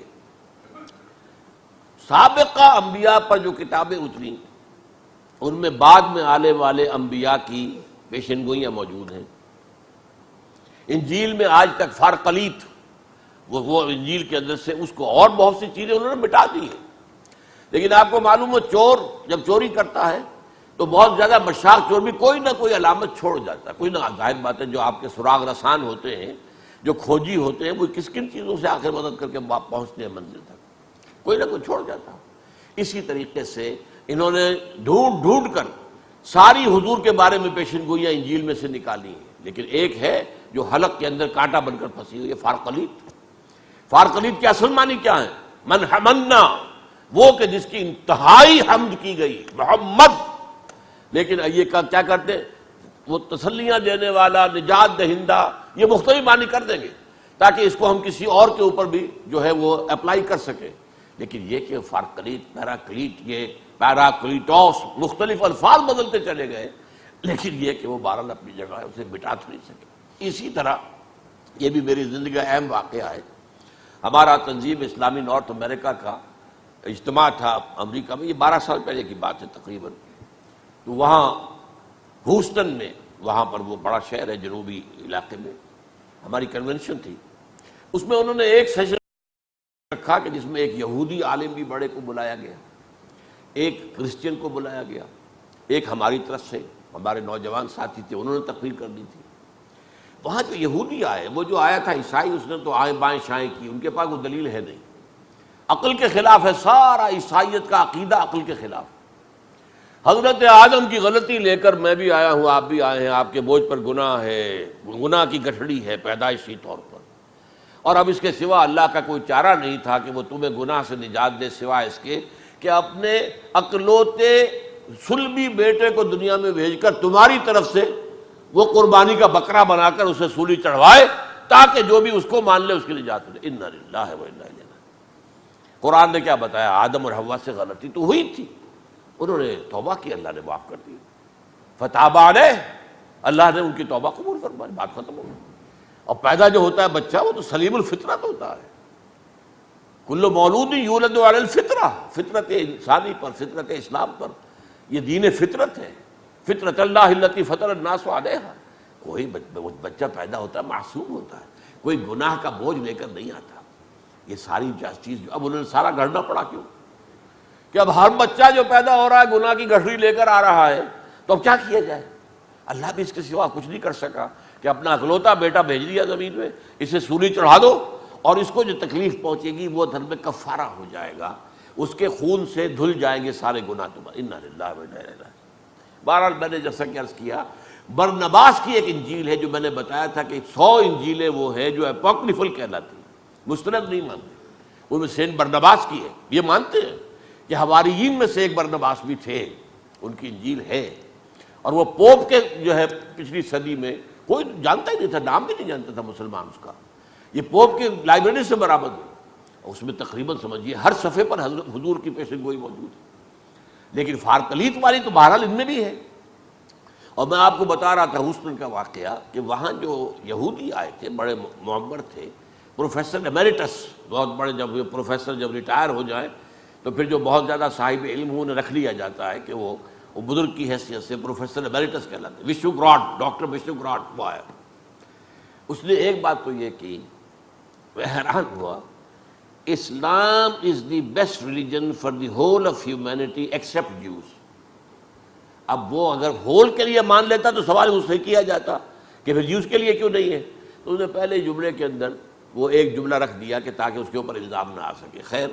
سابقہ انبیاء پر جو کتابیں اتری ان میں بعد میں آنے والے انبیاء کی پیشن گوئیاں موجود ہیں۔ انجیل میں آج تک فارقلیت، وہ انجیل کے اندر سے اس کو اور بہت سی چیزیں انہوں نے مٹا دی ہیں، لیکن آپ کو معلوم ہو چور جب چوری کرتا ہے تو بہت زیادہ مشاق چور بھی کوئی نہ کوئی علامت چھوڑ جاتا ہے، کوئی نہ، ظاہر بات ہے جو آپ کے سراغ رسان ہوتے ہیں، جو کھوجی ہوتے ہیں، وہ کس کن چیزوں سے آخر مدد کر کے پہنچتے ہیں منزل تک، کوئی نہ کوئی چھوڑ جاتا ہے۔ اسی طریقے سے انہوں نے ڈھونڈ ڈھونڈ کر ساری حضور کے بارے میں پیشن گوئیاں انجیل میں سے نکالی ہیں، لیکن ایک ہے جو حلق کے اندر کانٹا بن کر پھنسی ہوئی ہے، فارقلیت۔ فارقلیت کے اصل معنی کیا ہے؟ من حمنا، وہ کہ جس کی انتہائی حمد کی گئی، محمد، لیکن یہ کیا کرتے وہ تسلیاں دینے والا، نجات دہندہ، یہ مختلف معنی کر دیں گے تاکہ اس کو ہم کسی اور کے اوپر بھی جو ہے وہ اپلائی کر سکیں، لیکن یہ کہ فارقلیت، پیراکلیٹ، یہ پیراکلیٹوس، مختلف الفاظ بدلتے چلے گئے، لیکن یہ کہ وہ بہرحال اپنی جگہ ہے، اسے مٹا تو نہیں سکے۔ اسی طرح یہ بھی میری زندگی کا اہم واقعہ ہے، ہمارا تنظیم اسلامی نارتھ امریکہ کا اجتماع تھا امریکہ میں، یہ 12 سال پہلے کی بات ہے تقریباً، تو وہاں ہیوسٹن میں، وہاں پر وہ بڑا شہر ہے جنوبی علاقے میں، ہماری کنونشن تھی۔ اس میں انہوں نے ایک سیشن رکھا کہ جس میں ایک یہودی عالم بھی بڑے کو بلایا گیا، ایک کرسچین کو بلایا گیا، ایک ہماری طرف سے ہمارے نوجوان ساتھی تھے، انہوں نے تقریر کر دی تھی۔ وہاں جو یہودی آئے، وہ جو آیا تھا عیسائی، اس نے تو آئیں بائیں شائیں کی، ان کے پاس وہ دلیل ہے نہیں، عقل کے خلاف ہے، سارا عیسائیت کا عقیدہ عقل کے خلاف۔ حضرت آدم کی غلطی لے کر میں بھی آیا ہوں، آپ بھی آئے ہیں، آپ کے بوجھ پر گناہ ہے، گناہ کی گٹھڑی ہے پیدائشی طور پر، اور اب اس کے سوا اللہ کا کوئی چارہ نہیں تھا کہ وہ تمہیں گناہ سے نجات دے سوائے اس کے کہ اپنے اکلوتے صلبی بیٹے کو دنیا میں بھیج کر تمہاری طرف سے وہ قربانی کا بکرا بنا کر اسے سولی چڑھوائے تاکہ جو بھی اس کو مان لے اس کے نجات ملے۔ انا للہ و انا الیہ راجعون۔ قرآن نے کیا بتایا؟ آدم اور حوا سے غلطی تو ہوئی تھی، انہوں نے توبہ کی، اللہ نے معاف کر دی، فتاب علیہ، اللہ نے ان کی توبہ قبول فرمائی، بات ختم ہو گئی۔ اور پیدا جو ہوتا ہے بچہ وہ تو سلیم الفطرت ہوتا ہے، کل مولود یولد علی الفطرہ، فطرت انسانی پر، فطرت اسلام پر، یہ دین فطرت ہے، فطرت اللہ التی فطر الناس علیہا۔ کوئی بچہ پیدا ہوتا ہے معصوم ہوتا ہے، کوئی گناہ کا بوجھ لے کر نہیں آتا۔ یہ ساری چیز اب انہوں نے سارا گھڑنا پڑا، کیوں کہ اب ہر بچہ جو پیدا ہو رہا ہے گناہ کی گٹھڑی لے کر آ رہا ہے، تو اب کیا کیا جائے؟ اللہ بھی اس کے سوا کچھ نہیں کر سکا کہ اپنا اکلوتا بیٹا بھیج دیا زمین میں، اسے سولی چڑھا دو اور اس کو جو تکلیف پہنچے گی وہ دھر میں کفارہ ہو جائے گا، اس کے خون سے دھل جائیں گے سارے گناہ تمہارے۔ انا للہ و انا الیہ راجعون۔ بہرحال میں نے جیسا کہ عرض کیا، برنباس کی ایک انجیل ہے جو میں نے بتایا تھا کہ 100 انجیلیں وہ ہے جو اپوکریفل کہلاتی ہیں، مستند نہیں مانتے، ان میں سینٹ برنباس کی ہے، یہ مانتے ہیں کہ حواریین میں سے ایک برنباس بھی تھے، ان کی انجیل ہے، اور وہ پوپ کے جو ہے پچھلی صدی میں کوئی جانتا ہی نہیں تھا، نام بھی نہیں جانتا تھا مسلمان اس کا، یہ پوپ کی لائبریری سے برآمد ہوئی، اس میں تقریباً سمجھیے ہر صفحے پر حضور کی پیشن گوئی موجود ہے، لیکن فارکلیت والی تو بہرحال ان میں بھی ہے۔ اور میں آپ کو بتا رہا تھا ہیوسٹن کا واقعہ کہ وہاں جو یہودی آئے تھے، بڑے معمر تھے، پروفیسر ایمیریٹس، بہت بڑے، جب یہ پروفیسر جب ریٹائر ہو جائیں تو پھر جو بہت زیادہ صاحب علم ہوں انہیں رکھ لیا جاتا ہے کہ وہ بزرگ کی حیثیت سے پروفیسر ایمیریٹس کہلاتے ہیں۔ وشو گراڈ، ڈاکٹر وشو گراڈ وہ آیا، اس نے ایک بات تو یہ کی، میں حیران ہوا، Islam is the best religion for the whole of humanity except Jews. اب وہ اگر ہول کے لیے مان لیتا تو سوال اس سے کیا جاتا کہ پھر جیوز کے لیے کیوں نہیں ہے، تو اس نے پہلے جملے کے اندر وہ ایک جملہ رکھ دیا کہ تاکہ اس کے اوپر الزام نہ آ سکے۔ خیر،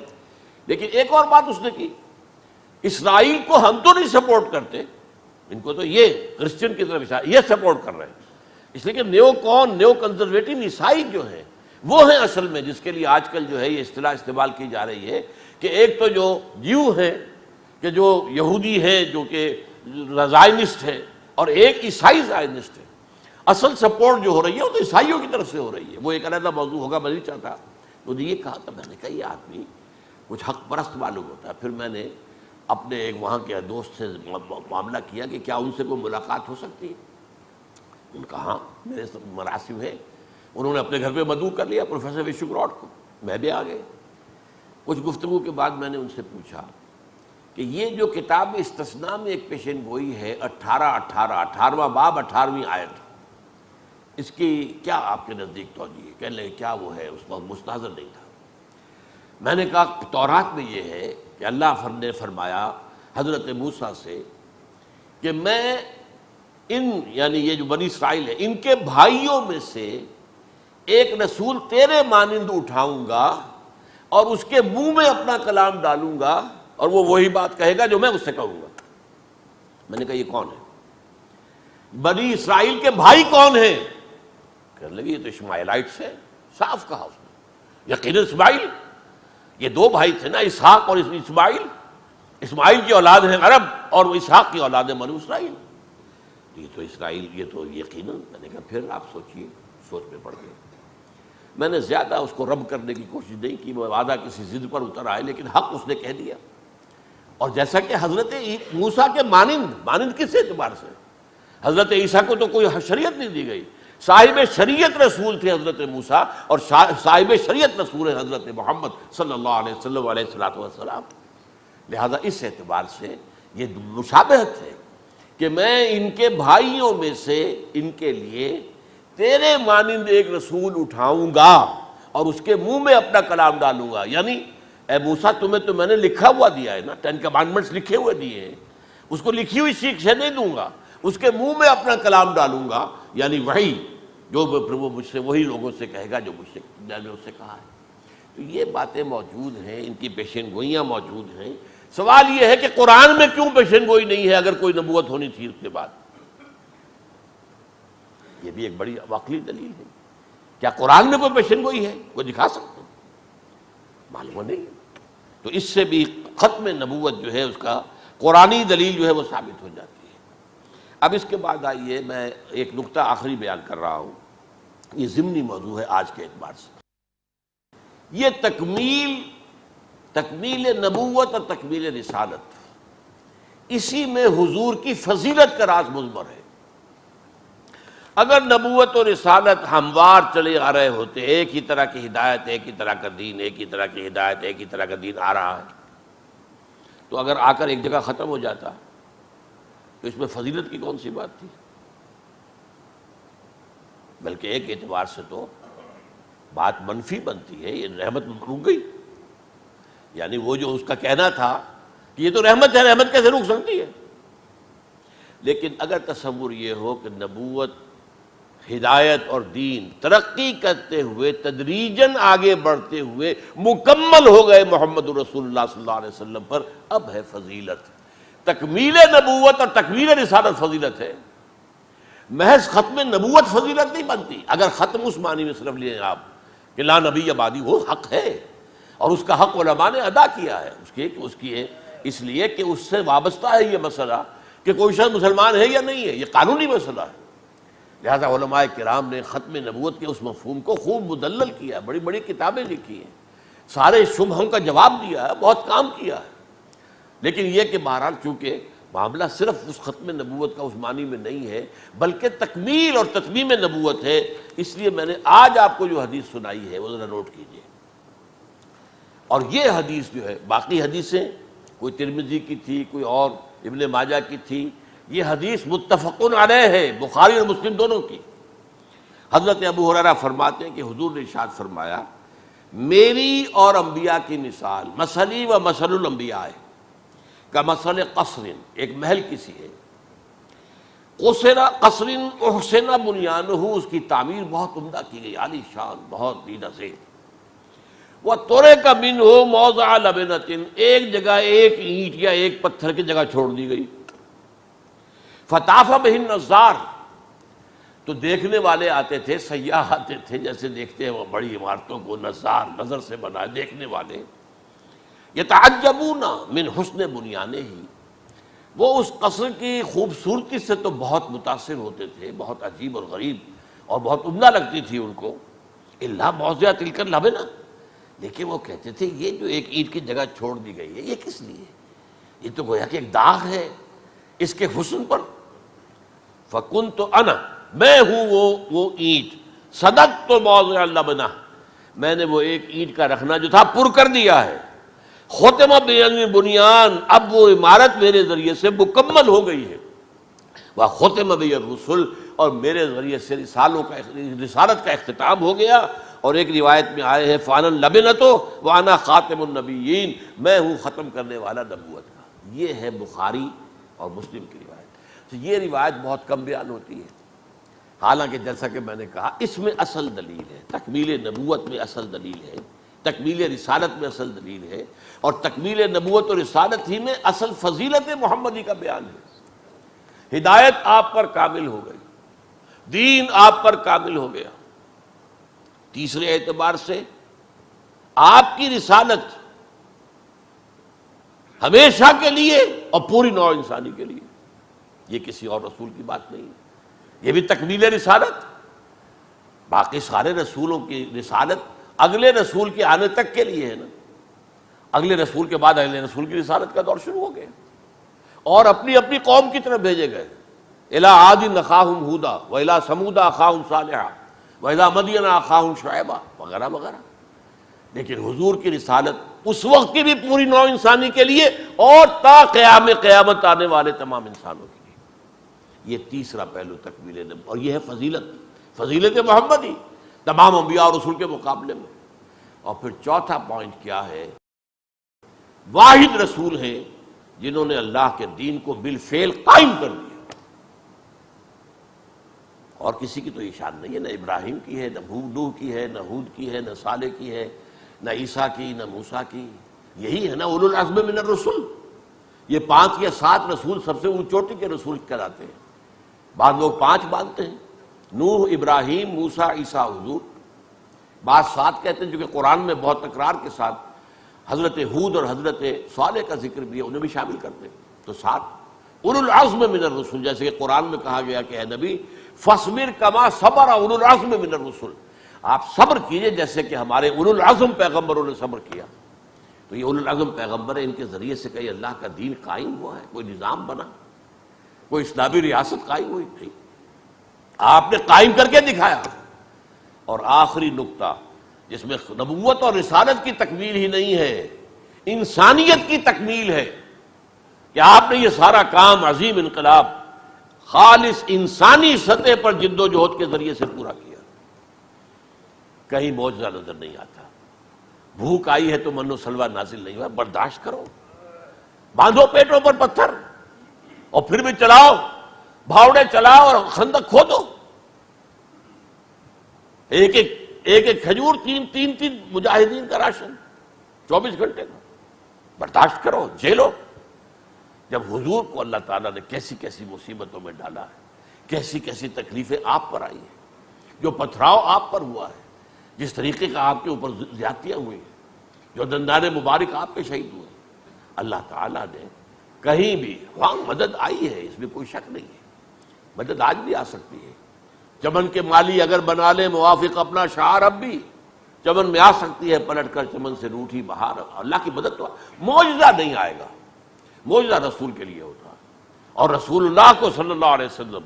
لیکن ایک اور بات اس نے کی، اسرائیل کو ہم تو نہیں سپورٹ کرتے، ان کو تو یہ کرسچن کی طرف یہ سپورٹ کر رہے ہیں، اس لیے کہ نیو کنزرویٹو عیسائی جو ہیں وہ ہیں اصل میں جس کے لیے آج کل جو ہے یہ اصطلاح استعمال کی جا رہی ہے کہ ایک تو جو جیو ہیں کہ جو یہودی ہیں جو کہ زائنسٹ ہے، اور ایک عیسائی زائنسٹ ہے۔ اصل سپورٹ جو ہو رہی ہے وہ تو عیسائیوں کی طرف سے ہو رہی ہے، وہ ایک علیحدہ موضوع ہوگا، میں نہیں چاہتا۔ تو یہ کہا تھا میں نے کہا یہ آدمی کچھ حق پرست معلوم ہوتا ہے۔ پھر میں نے اپنے ایک وہاں کے دوست سے معاملہ کیا کہ کیا ان سے کوئی ملاقات ہو سکتی ہے، ان کا ہاں میرے مراسم ہے، انہوں نے اپنے گھر پہ مدعو کر لیا پروفیسر وشو گراڈ کو، میں بھی آ گئے۔ کچھ گفتگو کے بعد میں نے ان سے پوچھا کہ یہ جو کتاب استثناء میں ایک پیشن گوئی ہے 18واں باب 18ویں آیت، اس کی کیا آپ کے نزدیک توجہ ہے؟ کہنے لگے کیا وہ ہے، اس وقت مستحضر نہیں تھا۔ میں نے کہا تورات میں یہ ہے کہ اللہ نے فرمایا حضرت موسیٰ سے کہ میں یعنی یہ جو بنی اسرائیل ہے ان کے بھائیوں میں سے ایک رسول تیرے مانند اٹھاؤں گا اور اس کے منہ میں اپنا کلام ڈالوں گا اور وہ وہی بات کہے گا جو میں اس سے کہوں گا۔ میں نے کہا یہ کون ہے؟ بنی اسرائیل کے بھائی کون ہیں؟ کہنے لگے یہ تو اسماعیلائٹس ہے۔ صاف کہا اس نے، یقیناً اسماعیل، یہ دو بھائی تھے نا، اسحاق اور اسماعیل، اسماعیل کی اولاد ہے عرب اور اسحاق کی اولاد ہے بنو اسرائیل، یہ تو اسرائیل، یہ تو یقیناً۔ میں نے کہا پھر آپ سوچئے، سوچ میں پڑ گئے۔ میں نے زیادہ اس کو رب کرنے کی کوشش نہیں کی، وہ وعدہ کسی ضد پر اتر آئے، لیکن حق اس نے کہہ دیا۔ اور جیسا کہ حضرت موسیٰ کے مانند کس اعتبار سے؟ حضرت عیسیٰ کو تو کوئی شریعت نہیں دی گئی، صاحب شریعت رسول تھے حضرت موسیٰ، اور صاحب شریعت رسول ہے حضرت محمد صلی اللہ علیہ وسلم علیہ السلام۔ لہذا اس اعتبار سے یہ مشابہت ہے کہ میں ان کے بھائیوں میں سے ان کے لیے تیرے مانند ایک رسول اٹھاؤں گا اور اس کے منہ میں اپنا کلام ڈالوں گا۔ یعنی اے موسیٰ تمہیں تو میں نے لکھا ہوا دیا ہے نا، 10 کمانڈمنٹس لکھے ہوئے دیے ہیں، اس کو لکھی ہوئی شکشا نہیں دوں گا، اس کے منہ میں اپنا کلام ڈالوں گا، یعنی وہی جو وہ مجھ سے وہی لوگوں سے کہے گا جو مجھ سے میں نے اس سے کہا ہے۔ تو یہ باتیں موجود ہیں، ان کی پیشین گوئیاں موجود ہیں۔ سوال یہ ہے کہ قرآن میں کیوں پیشین گوئی نہیں ہے اگر کوئی نبوت ہونی تھی اس کے بعد؟ یہ بھی ایک بڑی عقلی دلیل ہے۔ کیا قرآن میں کوئی پیشین گوئی ہے؟ کوئی دکھا سکتے؟ معلوم نہیں۔ تو اس سے بھی ختم نبوت جو ہے اس کا قرآنی دلیل جو ہے وہ ثابت ہو جاتی ہے۔ اب اس کے بعد آئیے میں ایک نقطہ آخری بیان کر رہا ہوں، یہ ضمنی موضوع ہے آج کے اعتبار سے۔ یہ تکمیل نبوت اور تکمیل رسالت، اسی میں حضور کی فضیلت کا راز مضمر ہے۔ اگر نبوت اور رسالت ہموار چلے آ رہے ہوتے، ایک ہی طرح کی ہدایت، ایک ہی طرح کا دین، ایک ہی طرح کی ہدایت، ایک ہی طرح کا دین آ رہا ہے، تو اگر آ کر ایک جگہ ختم ہو جاتا تو اس میں فضیلت کی کون سی بات تھی؟ بلکہ ایک اعتبار سے تو بات منفی بنتی ہے، یہ رحمت رک گئی۔ یعنی وہ جو اس کا کہنا تھا کہ یہ تو رحمت ہے، رحمت کیسے رک سکتی ہے؟ لیکن اگر تصور یہ ہو کہ نبوت، ہدایت اور دین ترقی کرتے ہوئے تدریجاً آگے بڑھتے ہوئے مکمل ہو گئے محمد رسول اللہ صلی اللہ علیہ وسلم پر، اب ہے فضیلت۔ تکمیل نبوت اور تکمیل رسالت فضیلت ہے، محض ختم نبوت فضیلت نہیں بنتی۔ اگر ختم اس معنی میں صرف لیں آپ کہ لا نبی بعدی، وہ حق ہے اور اس کا حق علماء نے ادا کیا ہے، اس کی ہے، اس لیے کہ اس سے وابستہ ہے یہ مسئلہ کہ کوئی شخص مسلمان ہے یا نہیں ہے، یہ قانونی مسئلہ ہے۔ لہذا علماء کرام نے ختم نبوت کے اس مفہوم کو خوب مدلل کیا ہے، بڑی بڑی کتابیں لکھی ہیں، سارے شبہوں کا جواب دیا ہے، بہت کام کیا ہے۔ لیکن یہ کہ بہرحال چونکہ معاملہ صرف اس ختم نبوت کا اس معنی میں نہیں ہے بلکہ تکمیل اور تتمیم نبوت ہے، اس لیے میں نے آج آپ کو جو حدیث سنائی ہے وہ ذرا نوٹ کیجیے۔ اور یہ حدیث جو ہے، باقی حدیثیں کوئی ترمذی کی تھی، کوئی اور ابن ماجہ کی تھی، یہ حدیث متفقن علیہ ہے، بخاری اور مسلم دونوں کی۔ حضرت ابو ہریرہ فرماتے ہیں کہ حضور نے ارشاد فرمایا، میری اور انبیاء کی مثال مثلی و مثل الانبیاء کا مثل قصر، ایک محل کسی ہے، قصر احسن بنیانہ، اس کی تعمیر بہت عمدہ کی گئی، عالی شان، بہت زینہ سے، وَتُرِكَ مِنْهُ مَوْضِعَ لَبْنَةٍ، ایک جگہ ایک اینٹ یا ایک پتھر کی جگہ چھوڑ دی گئی، فَطَافَ بِهِ النَّظَّارُ، تو دیکھنے والے آتے تھے، سیاح آتے تھے، جیسے دیکھتے ہیں وہ بڑی عمارتوں کو، نظار نظر سے بنائے دیکھنے والے، يَتَعَجَّبُونَ مِنْ حُسْنِ بُنْيَانِهِ، وہ اس قصر کی خوبصورتی سے تو بہت متاثر ہوتے تھے، بہت عجیب اور غریب اور بہت عمدہ لگتی تھی ان کو، إِلَّا مَوْضِعَ تِلْكَ اللَّبْنَةِ، لیکن وہ کہتے تھے یہ جو ایک اینٹ کی جگہ چھوڑ دی گئی ہے یہ کس لیے؟ یہ تو گویا کہ ایک داغ ہے اس کے حسن پر۔ فَكُنْتُ أَنَا، میں ہوں وہ اینٹ، صَدَقْتُ مَوْضِعَ اللَّبْنَةِ، میں نے وہ ایک اینٹ کا رکھنا جو تھا پر کر دیا ہے، ختم بنیان، اب وہ عمارت میرے ذریعے سے مکمل ہو گئی ہے، وَخُتِمَ بِهِ الرُّسُلُ، اور میرے ذریعے سے رسالت کا اختتام ہو گیا۔ اور ایک روایت میں آئے ہیں فَأَنَا اللَّبْنَةُ وَأَنَا خَاتِمُ النَّبِيِّينَ، میں ہوں ختم کرنے والا نبوت کا۔ یہ ہے بخاری اور مسلم کی روایت۔ تو یہ روایت بہت کم بیان ہوتی ہے، حالانکہ جیسا کہ میں نے کہا اس میں اصل دلیل ہے، تکمیل نبوت میں اصل دلیل ہے، تکمیل رسالت میں اصل دلیل ہے، اور تکمیل نبوت اور رسالت ہی میں اصل فضیلت محمدی کا بیان ہے۔ ہدایت آپ پر کامل ہو گئی، دین آپ پر کامل ہو گیا۔ تیسرے اعتبار سے آپ کی رسالت ہمیشہ کے لیے اور پوری نوع انسانی کے لیے، یہ کسی اور رسول کی بات نہیں ہے، یہ بھی تکمیل رسالت۔ باقی سارے رسولوں کی رسالت اگلے رسول کے آنے تک کے لیے ہے نا، اگلے رسول کے بعد اگلے رسول کی رسالت کا دور شروع ہو گیا، اور اپنی اپنی قوم کی طرف بھیجے گئے، اِلیٰ عَادٍ أَخَاهُمْ هُودًا وَإِلیٰ ثَمُودَ أَخَاهُمْ صَالِحًا وَإِلیٰ مَدْیَنَ أَخَاهُمْ شُعَیبًا وغیرہ وغیرہ۔ لیکن حضور کی رسالت اس وقت کی بھی پوری نوع انسانی کے لیے اور تا قیامت آنے والے تمام انسانوں کے لیے۔ یہ تیسرا پہلو تکمیل نبوت، اور یہ ہے فضیلت محمدی تمام انبیاء اور رسول کے مقابلے میں۔ اور پھر چوتھا پوائنٹ کیا ہے؟ واحد رسول ہیں جنہوں نے اللہ کے دین کو بالفعل قائم کر دیا، اور کسی کی تو یہ شان نہیں ہے، نہ ابراہیم کی ہے، نہ نوح کی ہے، نہ ہود کی ہے، نہ صالح کی ہے، نہ عیسیٰ کی نہ موسیٰ کی. یہی ہے نا اولو العزم من الرسل. یہ 5 یا 7 رسول سب سے اونچوٹی کے رسول کہلاتے ہیں. بعض لوگ 5 مانتے ہیں، نوح، ابراہیم، موسیٰ، عیسیٰ، حضور. بعض 7 کہتے ہیں، جو کہ قرآن میں بہت تکرار کے ساتھ حضرت ہود اور حضرت صالح کا ذکر بھی ہے، انہیں بھی شامل کرتے ہیں. تو 7 اولو العزم من الرسل، جیسے کہ قرآن میں کہا گیا کہ اے نبی فاصبر کما صبر اولو العزم من الرسل، آپ صبر کیجئے جیسے کہ ہمارے اولو العزم پیغمبروں نے صبر کیا. تو یہ اولو العزم پیغمبر ہیں، ان کے ذریعے سے کہیں اللہ کا دین قائم ہوا ہے، کوئی نظام بنا، کوئی اسلامی ریاست قائم ہوئی نہیں، آپ نے قائم کر کے دکھایا. اور آخری نقطہ جس میں نبوت اور رسالت کی تکمیل ہی نہیں ہے، انسانیت کی تکمیل ہے کہ آپ نے یہ سارا کام عظیم انقلاب خالص انسانی سطح پر جد و جہد کے ذریعے سے پورا کیا. کہیں معجزہ نظر نہیں آتا. بھوک آئی ہے تو من و سلوہ نازل نہیں ہوا، برداشت کرو، باندھو پیٹوں پر پتھر اور پھر بھی چلاؤ، بھاوڑے چلاؤ اور خندق کھودو. ایک ایک کھجور 3 مجاہدین کا راشن 24 گھنٹے کا. برداشت کرو، جھیلو. جب حضور کو اللہ تعالیٰ نے کیسی کیسی مصیبتوں میں ڈالا ہے، کیسی کیسی تکلیفیں آپ پر آئی ہیں، جو پتھراؤ آپ پر ہوا ہے، جس طریقے کا آپ کے اوپر زیادتیاں ہوئی ہیں، جو دندان مبارک آپ پہ شہید ہوئے، اللہ تعالیٰ نے کہیں بھی وہاں مدد آئی ہے، اس میں کوئی شک نہیں ہے. مدد آج بھی آ سکتی ہے. چمن کے مالی اگر بنا لے موافق اپنا شعار، اب بھی چمن میں آ سکتی ہے پلٹ کر چمن سے روٹھی بہار. اللہ کی مدد تو معجزہ نہیں آئے گا، معجزہ رسول کے لیے ہوتا. اور رسول اللہ کو صلی اللہ علیہ وسلم،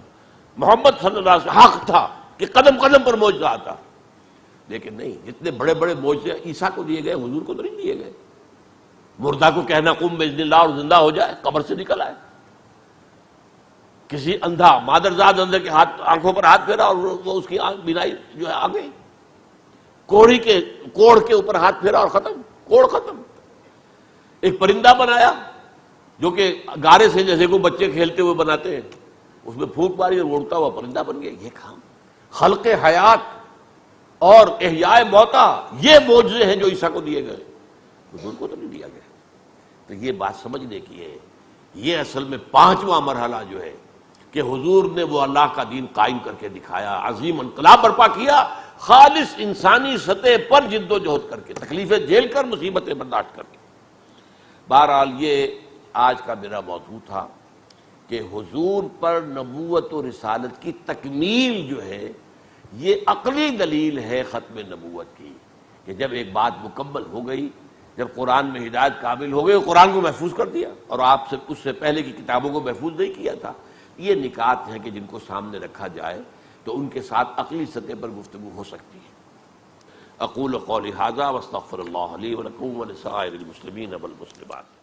محمد صلی اللہ علیہ وسلم حق تھا کہ قدم قدم پر معجزہ آتا. لیکن نہیں، جتنے بڑے بڑے معجزے عیسیٰ کو دیے گئے، حضور کو تو نہیں دیے گئے. مردہ کو کہنا قم باذن اللہ اور زندہ ہو جائے، قبر سے نکل آئے. کسی اندھا مادرزاد اندھے کے آنکھوں پر ہاتھ پھیرا اور وہ اس کی بینائی جو ہے آ گئی. کوڑی کے کوڑ کے اوپر ہاتھ پھیرا اور ختم، کوڑ ختم. ایک پرندہ بنایا جو کہ گارے سے جیسے کو بچے کھیلتے ہوئے بناتے ہیں، اس میں پھونک ماری اور اڑتا ہوا پرندہ بن گیا. یہ کام خلق حیات اور احیاء موتا، یہ معجزے ہیں جو عیسیٰ کو دیے گئے، حضور کو تو نہیں دیا گیا. تو یہ بات سمجھنے کی ہے. یہ اصل میں 5واں مرحلہ جو ہے کہ حضور نے وہ اللہ کا دین قائم کر کے دکھایا، عظیم انقلاب برپا کیا، خالص انسانی سطح پر جد و جہد کر کے، تکلیفیں جھیل کر، مصیبتیں برداشت کر کے. بہرحال یہ آج کا میرا موضوع تھا کہ حضور پر نبوت و رسالت کی تکمیل جو ہے یہ عقلی دلیل ہے ختم نبوت کی، کہ جب ایک بات مکمل ہو گئی، جب قرآن میں ہدایت کامل ہو گئی، قرآن کو محفوظ کر دیا اور آپ سے اس سے پہلے کی کتابوں کو محفوظ نہیں کیا تھا. یہ نکات ہیں کہ جن کو سامنے رکھا جائے تو ان کے ساتھ عقلی سطح پر گفتگو ہو سکتی ہے. اقول قولی ھذا واستغفر اللہ لی ولکم ولسائر المسلمین والمسلمات.